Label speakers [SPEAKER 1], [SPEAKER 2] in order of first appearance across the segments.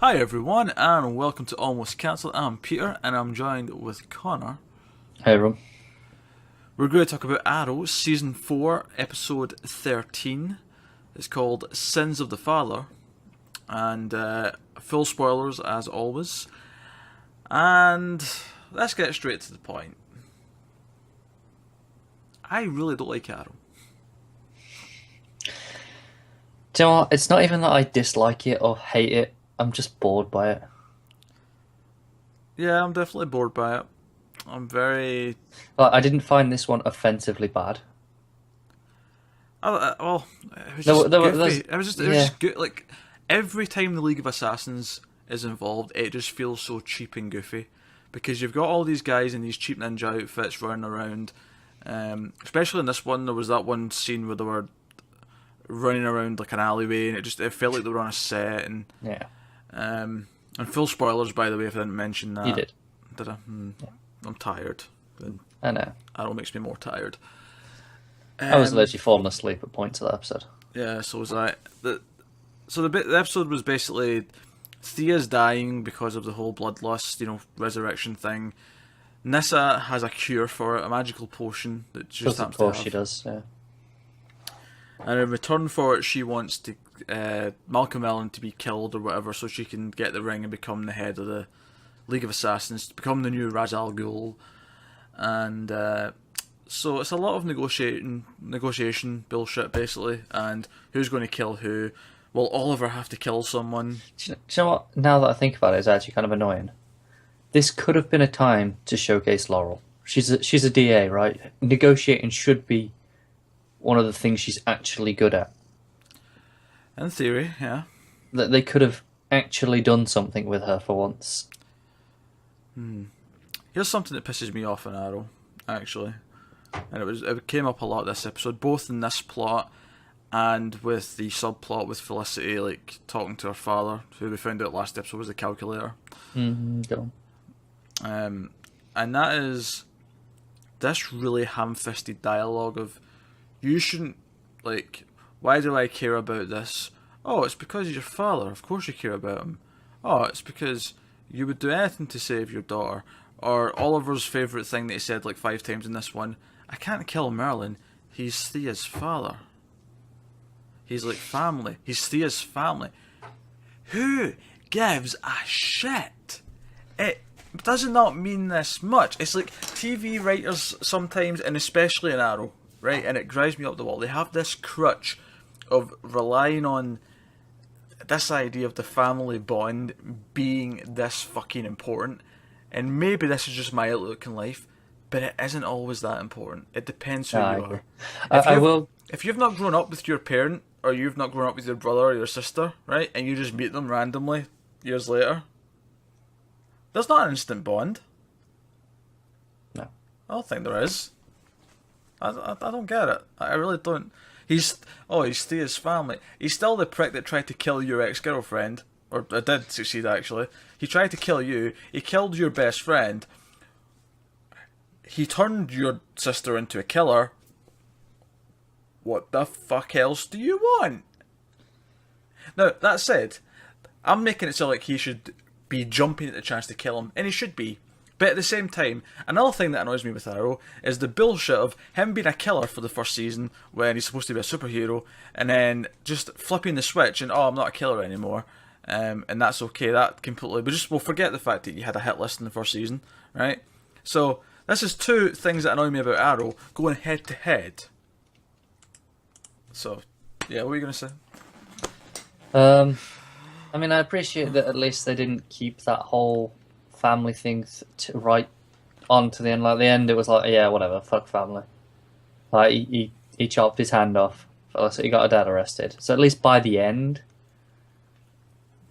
[SPEAKER 1] Hi everyone, and welcome to Almost Cancelled. I'm Peter, and I'm joined with Connor.
[SPEAKER 2] Hey, everyone.
[SPEAKER 1] We're going to talk about Arrow, Season 4, Episode 13. It's called Sins of the Father, and full spoilers as always. And let's get straight to the point. I really don't like Arrow.
[SPEAKER 2] Do you know what? It's not even that I dislike it or hate it. I'm just bored by it.
[SPEAKER 1] Yeah, I'm definitely bored by it. I'm very...
[SPEAKER 2] Like, I didn't find this one offensively bad.
[SPEAKER 1] Well, it was
[SPEAKER 2] There,
[SPEAKER 1] just
[SPEAKER 2] there,
[SPEAKER 1] goofy. It was
[SPEAKER 2] yeah.
[SPEAKER 1] just good. Like, every time the League of Assassins is involved, it just feels so cheap and goofy. Because you've got all these guys in these cheap ninja outfits running around. Especially in this one, there was that one scene where they were running around like an alleyway, and it felt like they were on a set. And
[SPEAKER 2] Yeah,
[SPEAKER 1] and full spoilers, by the way, if I didn't mention that.
[SPEAKER 2] you did.
[SPEAKER 1] Did I?
[SPEAKER 2] Yeah.
[SPEAKER 1] I'm tired. And
[SPEAKER 2] I know.
[SPEAKER 1] Arrow makes me more tired.
[SPEAKER 2] I was literally falling asleep at points of that episode.
[SPEAKER 1] Yeah, so was I. The episode was basically Thea's dying because of the whole bloodlust, resurrection thing. Nissa has a cure for it, a magical potion that she just
[SPEAKER 2] Because of
[SPEAKER 1] happens
[SPEAKER 2] course
[SPEAKER 1] to
[SPEAKER 2] she
[SPEAKER 1] have.
[SPEAKER 2] does, yeah.
[SPEAKER 1] And in return for it, she wants to Malcolm Allen to be killed or whatever, so she can get the ring and become the head of the League of Assassins, to become the new Ra's al Ghul. And so it's a lot of negotiation bullshit, basically. And who's going to kill who? Will Oliver have to kill someone?
[SPEAKER 2] Do you know what? Now that I think about it, it's actually kind of annoying. This could have been a time to showcase Laurel. She's a DA, right? Negotiating should be one of the things she's actually good at.
[SPEAKER 1] In theory, yeah.
[SPEAKER 2] That they could have actually done something with her for once.
[SPEAKER 1] Here's something that pisses me off in Arrow, actually. And it came up a lot this episode, both in this plot and with the subplot with Felicity, like, talking to her father, who we found out last episode was the calculator.
[SPEAKER 2] Go on.
[SPEAKER 1] And that is this really ham-fisted dialogue of, you shouldn't, like, why do I care about this? Oh, it's because he's your father, of course you care about him. Oh, it's because you would do anything to save your daughter. Or Oliver's favourite thing that he said like 5 times in this one, I can't kill Merlin, he's Thea's father. He's like family, he's Thea's family. Who gives a shit? It does not mean this much. It's like TV writers sometimes, and especially in Arrow, right? And it drives me up the wall. They have this crutch of relying on this idea of the family bond being this fucking important. And maybe this is just my outlook in life, but it isn't always that important. It depends who
[SPEAKER 2] I
[SPEAKER 1] you
[SPEAKER 2] agree.
[SPEAKER 1] are. If you've not grown up with your parent, or you've not grown up with your brother or your sister, right, and you just meet them randomly years later, there's not an instant bond.
[SPEAKER 2] No.
[SPEAKER 1] I don't think there is. I don't get it. I really don't. He's Thea's family. He's still the prick that tried to kill your ex-girlfriend. Or did succeed, actually. He tried to kill you. He killed your best friend. He turned your sister into a killer. What the fuck else do you want? Now, that said, I'm making it sound like he should be jumping at the chance to kill him, and he should be. But at the same time, another thing that annoys me with Arrow is the bullshit of him being a killer for the first season when he's supposed to be a superhero, and then just flipping the switch and, oh, I'm not a killer anymore. And that's okay. That completely. We'll forget the fact that you had a hit list in the first season, right? So this is 2 things that annoy me about Arrow going head to head. So, yeah, what were you gonna say?
[SPEAKER 2] I mean, I appreciate that at least they didn't keep that whole family thing right on to the end. Like, at the end, it was like, yeah, whatever, fuck family. Like, he chopped his hand off. So he got her dad arrested. So at least by the end,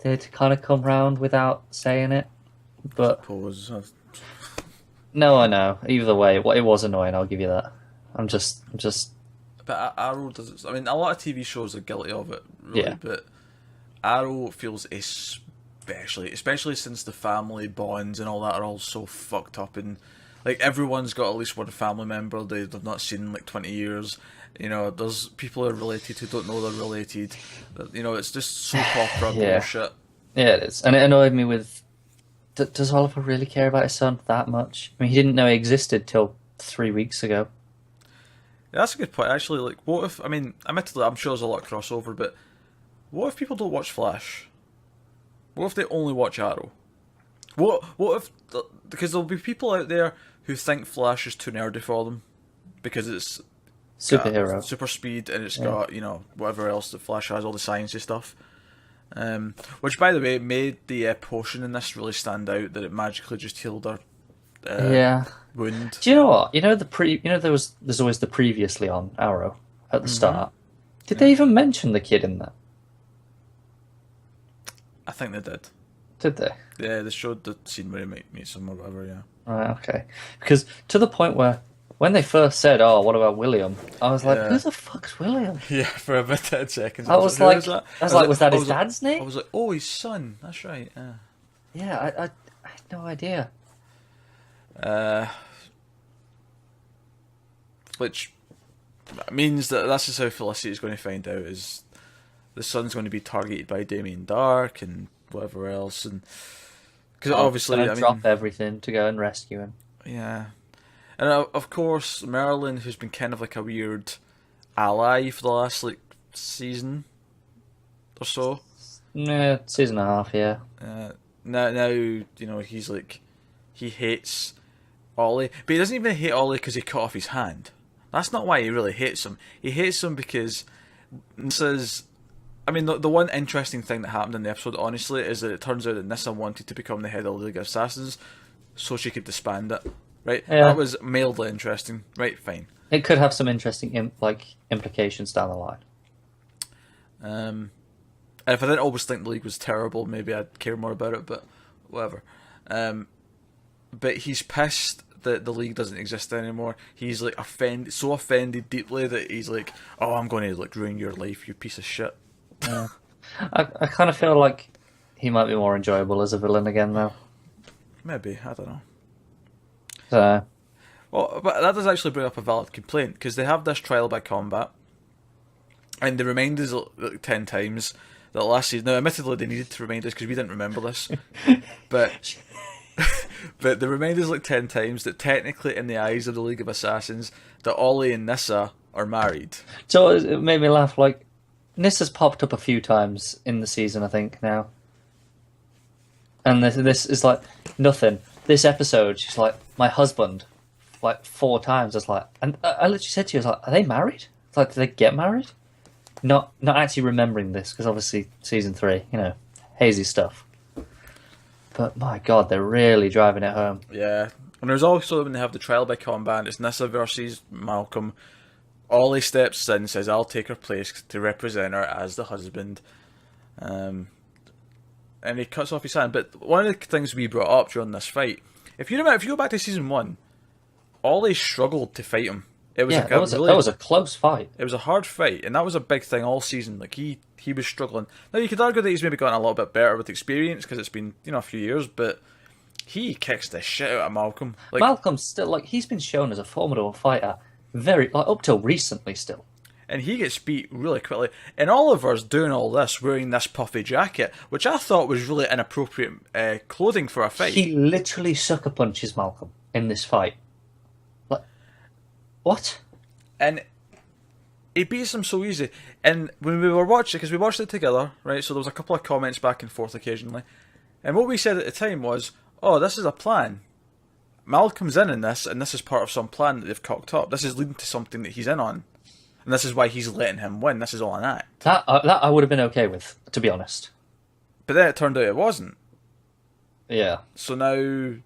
[SPEAKER 2] they'd kind of come round without saying it. But
[SPEAKER 1] Pause.
[SPEAKER 2] no, I know. Either way, it was annoying. I'll give you that. I'm just.
[SPEAKER 1] But Arrow does it. I mean, a lot of TV shows are guilty of it, really.
[SPEAKER 2] Yeah.
[SPEAKER 1] But Arrow feels especially since the family bonds and all that are all so fucked up, and like everyone's got at least one family member they've not seen in like 20 years. There's people who are related who don't know they're related. It's just soap opera
[SPEAKER 2] Yeah.
[SPEAKER 1] bullshit.
[SPEAKER 2] Yeah, it is, and it annoyed me with. Does Oliver really care about his son that much? I mean, he didn't know he existed till 3 weeks ago.
[SPEAKER 1] Yeah, that's a good point. Actually, like, what if? I mean, admittedly, I'm sure there's a lot of crossover, but what if people don't watch Flash? What if they only watch Arrow? What if? Because there'll be people out there who think Flash is too nerdy for them because it's got
[SPEAKER 2] Superhero.
[SPEAKER 1] super speed and it's
[SPEAKER 2] Yeah.
[SPEAKER 1] got whatever else that Flash has, all the sciencey stuff. Which, by the way, made the potion in this really stand out. That it magically just healed her
[SPEAKER 2] Yeah.
[SPEAKER 1] wound.
[SPEAKER 2] Do you know what? There's always the previously on Arrow at the start. Did they even mention the kid in that?
[SPEAKER 1] I think they did.
[SPEAKER 2] Did they?
[SPEAKER 1] Yeah, they showed the scene where he meets him or whatever. Yeah.
[SPEAKER 2] Right, okay. Because to the point where when they first said, "Oh, what about William?" I was like,
[SPEAKER 1] Yeah.
[SPEAKER 2] "Who the fuck's William?"
[SPEAKER 1] Yeah, for about 10 seconds.
[SPEAKER 2] I was
[SPEAKER 1] "Who
[SPEAKER 2] like,
[SPEAKER 1] is that?"
[SPEAKER 2] was that his
[SPEAKER 1] like-
[SPEAKER 2] dad's name?
[SPEAKER 1] I was like, oh, his son. That's right. Yeah.
[SPEAKER 2] Yeah, I had no idea.
[SPEAKER 1] Uh, which means that that's just how Felicity is going to find out is the son's going to be targeted by Damien Dark and whatever else, and because obviously,
[SPEAKER 2] gonna
[SPEAKER 1] I mean,
[SPEAKER 2] drop everything to go and rescue him.
[SPEAKER 1] yeah, and of course Merlin, who's been kind of like a weird ally for the last like season or so.
[SPEAKER 2] Yeah, season and a half. Yeah.
[SPEAKER 1] Now he's like he hates Ollie, but he doesn't even hate Ollie because he cut off his hand. That's not why he really hates him. He hates him because Nissa's. I mean, the one interesting thing that happened in the episode, honestly, is that it turns out that Nissa wanted to become the head of the League of Assassins so she could disband it. Right?
[SPEAKER 2] Yeah.
[SPEAKER 1] That was mildly interesting. Right? Fine.
[SPEAKER 2] It could have some interesting implications down the line.
[SPEAKER 1] And if I didn't always think the League was terrible, maybe I'd care more about it, but whatever. But he's pissed that the League doesn't exist anymore. He's like so offended deeply that he's like, "Oh, I'm going to like ruin your life, you piece of shit."
[SPEAKER 2] Yeah. I kind of feel like he might be more enjoyable as a villain again, though.
[SPEAKER 1] Maybe, I don't know.
[SPEAKER 2] So,
[SPEAKER 1] Well, but that does actually bring up a valid complaint because they have this trial by combat, and they remind us like 10 times that last season. Now, admittedly, they needed to remind us because we didn't remember this, but but they remind us like 10 times that technically, in the eyes of the League of Assassins, that Ollie and Nissa are married.
[SPEAKER 2] so it made me laugh. Like, Nissa's popped up a few times in the season, I think, now. And this is like nothing. This episode, she's like, my husband, like 4 times. I was like, and I literally said to you, I was like, are they married? It's like, did they get married? Not actually remembering this, because obviously season 3, hazy stuff. But my God, they're really driving it home.
[SPEAKER 1] Yeah. And there's also when they have the trial by combat, it's Nissa versus Malcolm. Ollie steps in and says, I'll take her place to represent her as the husband. And he cuts off his hand. But one of the things we brought up during this fight, if you remember, if you go back to season 1, Ollie struggled to fight him. It was
[SPEAKER 2] That was a close fight.
[SPEAKER 1] It was a hard fight, and that was a big thing all season. Like he was struggling. Now you could argue that he's maybe gotten a little bit better with experience because it's been a few years, but he kicks the shit out of Malcolm. Like,
[SPEAKER 2] Malcolm's still he's been shown as a formidable fighter, very up till recently still.
[SPEAKER 1] and he gets beat really quickly. And Oliver's doing all this wearing this puffy jacket, which I thought was really inappropriate clothing for a fight.
[SPEAKER 2] He literally sucker punches Malcolm in this fight. Like, what?
[SPEAKER 1] And he beats him so easy. And when we were watching, because we watched it together, right? So there was a couple of comments back and forth occasionally. And what we said at the time was, oh, this is a plan. Malcolm's in this, and this is part of some plan that they've cocked up. This is leading to something that he's in on. And this is why he's letting him win. This is all an act.
[SPEAKER 2] That I would have been okay with, to be honest.
[SPEAKER 1] But then it turned out it wasn't.
[SPEAKER 2] Yeah.
[SPEAKER 1] So now...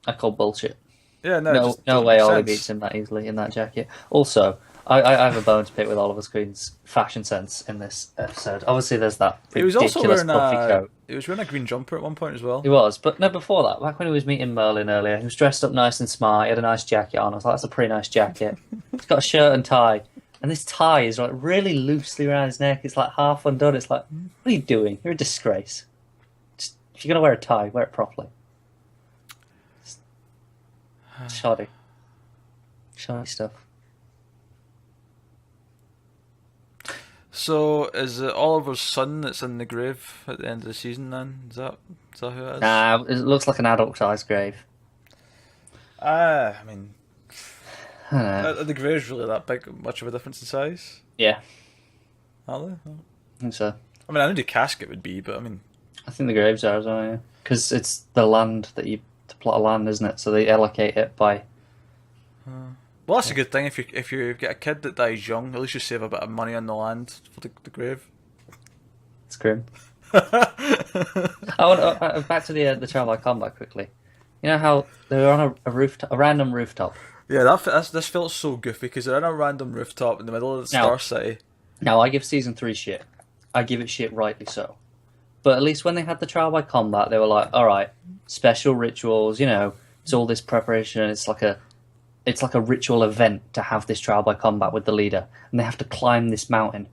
[SPEAKER 2] I call bullshit.
[SPEAKER 1] Yeah, no,
[SPEAKER 2] No way Ollie beats him that easily in that jacket. Also, I have a bone to pick with Oliver Queen's fashion sense in this episode. Obviously, there's that
[SPEAKER 1] He was
[SPEAKER 2] ridiculous
[SPEAKER 1] also wearing
[SPEAKER 2] puffy coat.
[SPEAKER 1] he was wearing a green jumper at one point as well.
[SPEAKER 2] He was, but no, before that, back when he was meeting Merlin earlier, he was dressed up nice and smart. He had a nice jacket on. I was like, that's a pretty nice jacket. He's got a shirt and tie, and this tie is like really loosely around his neck. It's like half undone. It's like, what are you doing? You're a disgrace. Just, if you're gonna wear a tie, wear it properly. Shoddy stuff.
[SPEAKER 1] So is it Oliver's son that's in the grave at the end of the season? Then is that who it is?
[SPEAKER 2] Nah, it looks like an adult-sized grave.
[SPEAKER 1] I mean,
[SPEAKER 2] I don't know.
[SPEAKER 1] are the graves really that big? Much of a difference in size?
[SPEAKER 2] Yeah,
[SPEAKER 1] Are they? Oh.
[SPEAKER 2] I think so.
[SPEAKER 1] I mean, I know the casket would be, but I mean,
[SPEAKER 2] I think the graves are as well, yeah. Because it's the land that the plot of land, isn't it? So they allocate it by.
[SPEAKER 1] well, that's a good thing. If you get a kid that dies young, at least you save a bit of money on the land for the grave.
[SPEAKER 2] It's grim. I want back to the trial by combat quickly. You know how they were on a rooftop, a random rooftop.
[SPEAKER 1] Yeah, this felt so goofy because they're on a random rooftop in the middle of the Star City.
[SPEAKER 2] Now I give season 3 shit. I give it shit rightly so. But at least when they had the trial by combat, they were like, all right, special rituals. You know, it's all this preparation. It's like a ritual event to have this trial by combat with the leader, and they have to climb this mountain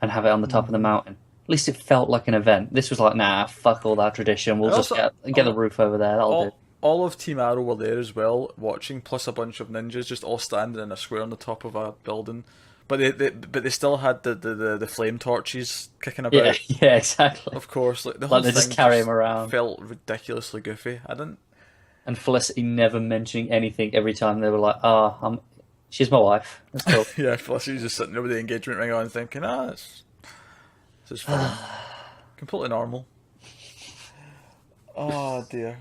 [SPEAKER 2] and have it on the top of the mountain. At least it felt like an event. This was like, nah, fuck all that tradition. We'll just get the roof over there. That'll do.
[SPEAKER 1] All of Team Arrow were there as well, watching, plus a bunch of ninjas just all standing in a square on the top of a building. But they still had the flame torches kicking about.
[SPEAKER 2] Yeah, exactly.
[SPEAKER 1] Of course, like the whole
[SPEAKER 2] they
[SPEAKER 1] thing
[SPEAKER 2] just carry him around.
[SPEAKER 1] felt ridiculously goofy. I didn't.
[SPEAKER 2] And Felicity never mentioning anything every time they were like, she's my wife. That's cool.
[SPEAKER 1] Yeah, Felicity was just sitting there with the engagement ring on, thinking, this is fine, completely normal. Oh dear.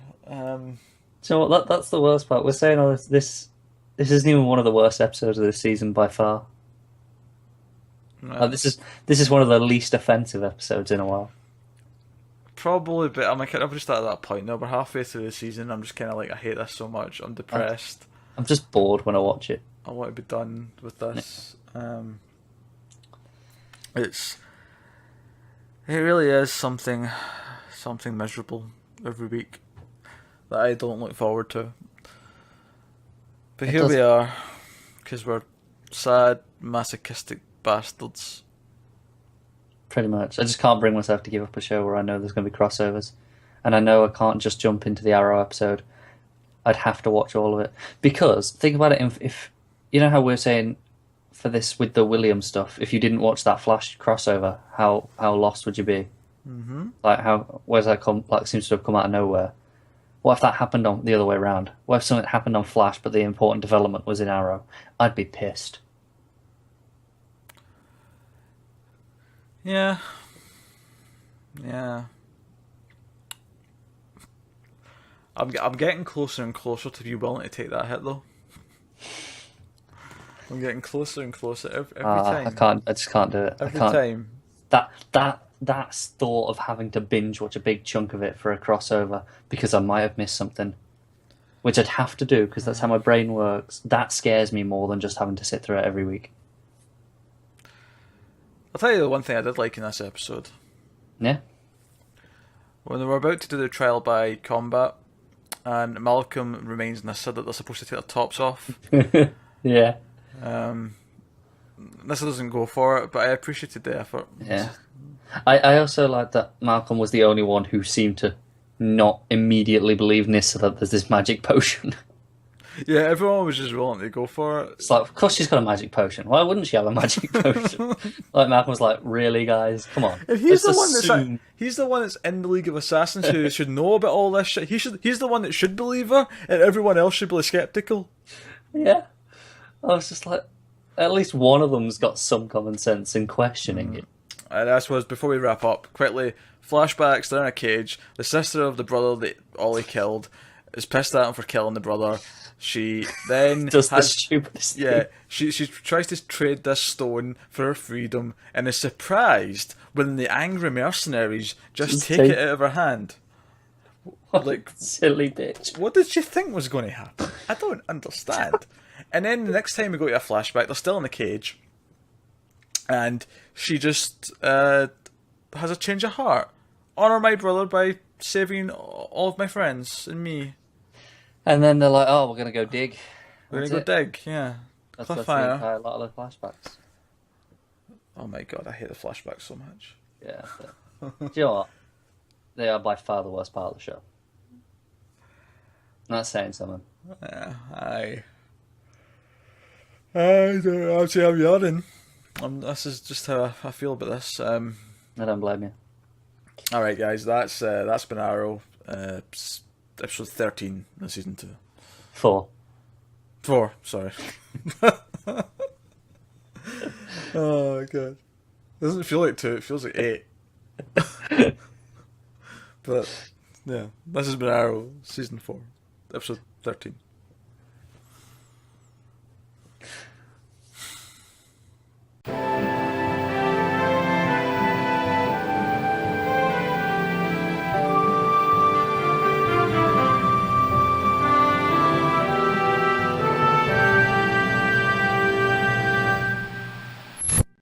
[SPEAKER 2] So that's the worst part. We're saying all this isn't even one of the worst episodes of this season by far.
[SPEAKER 1] No,
[SPEAKER 2] This is one of the least offensive episodes in a while.
[SPEAKER 1] probably, but I'm kind of just at that point now. We're halfway through the season. I'm just kind of like, I hate this so much. I'm depressed.
[SPEAKER 2] I'm just bored when I watch it.
[SPEAKER 1] I want to be done with this. It really is something miserable every week that I don't look forward to. But here we are, because we're sad, masochistic bastards.
[SPEAKER 2] Pretty much. I just can't bring myself to give up a show where I know there's going to be crossovers. And I know I can't just jump into the Arrow episode. I'd have to watch all of it. Because, think about it, if you know how we're saying for this with the William stuff, if you didn't watch that Flash crossover, how lost would you be?
[SPEAKER 1] Mm-hmm.
[SPEAKER 2] Like, where's that come, like, seems to have come out of nowhere? What if that happened on the other way around? What if something happened on Flash, but the important development was in Arrow? I'd be pissed.
[SPEAKER 1] Yeah. I'm getting closer and closer to you willing to take that hit, though. I'm getting closer and closer every time.
[SPEAKER 2] I just can't do it.
[SPEAKER 1] Every
[SPEAKER 2] I can't.
[SPEAKER 1] time.
[SPEAKER 2] That thought of having to binge watch a big chunk of it for a crossover because I might have missed something, which I'd have to do because that's how my brain works. That scares me more than just having to sit through it every week.
[SPEAKER 1] I'll tell you the one thing I did like in this episode.
[SPEAKER 2] Yeah.
[SPEAKER 1] When they were about to do the trial by combat, and Malcolm reminds Nissa that they're supposed to take their tops off.
[SPEAKER 2] Yeah.
[SPEAKER 1] Nissa doesn't go for it, but I appreciated the effort.
[SPEAKER 2] Yeah. I also like that Malcolm was the only one who seemed to not immediately believe Nissa that there's this magic potion.
[SPEAKER 1] Yeah, everyone was just willing to go for it.
[SPEAKER 2] It's like, of course she's got a magic potion. Why wouldn't she have a magic potion? Like, Malcolm was like, really, guys? Come on.
[SPEAKER 1] If he's he's the one that's in the League of Assassins who should know about all this shit. He's the one that should believe her, and everyone else should be skeptical.
[SPEAKER 2] Yeah. I was just like, at least one of them's got some common sense in questioning it.
[SPEAKER 1] And I suppose before we wrap up, quickly, flashbacks, they're in a cage. The sister of the brother that Ollie killed is pissed at him for killing the brother. She then
[SPEAKER 2] Does the stupidest thing.
[SPEAKER 1] Yeah, she tries to trade this stone for her freedom and is surprised when the angry mercenaries just take it out of her hand. Like,
[SPEAKER 2] silly bitch.
[SPEAKER 1] What did she think was going to happen? I don't understand. And then the next time we go to a flashback, they're still in the cage. And she just has a change of heart. Honour my brother by saving all of my friends and me.
[SPEAKER 2] And then they're like, oh, we're going to go dig.
[SPEAKER 1] We're going to go dig, yeah.
[SPEAKER 2] That's the entire lot of the flashbacks.
[SPEAKER 1] Oh my god, I hate the flashbacks so much.
[SPEAKER 2] Yeah. Do you know what? They are by far the worst part of the show. Not saying something.
[SPEAKER 1] Yeah, I don't know. I'm yawning. This is just how I feel about this.
[SPEAKER 2] I don't blame you.
[SPEAKER 1] All right, guys, that's been Arrow, episode 13 of season 2.
[SPEAKER 2] 4.
[SPEAKER 1] 4, sorry. Oh god, doesn't feel like 2. It feels like 8. But yeah, this has been Arrow, season 4, episode 13.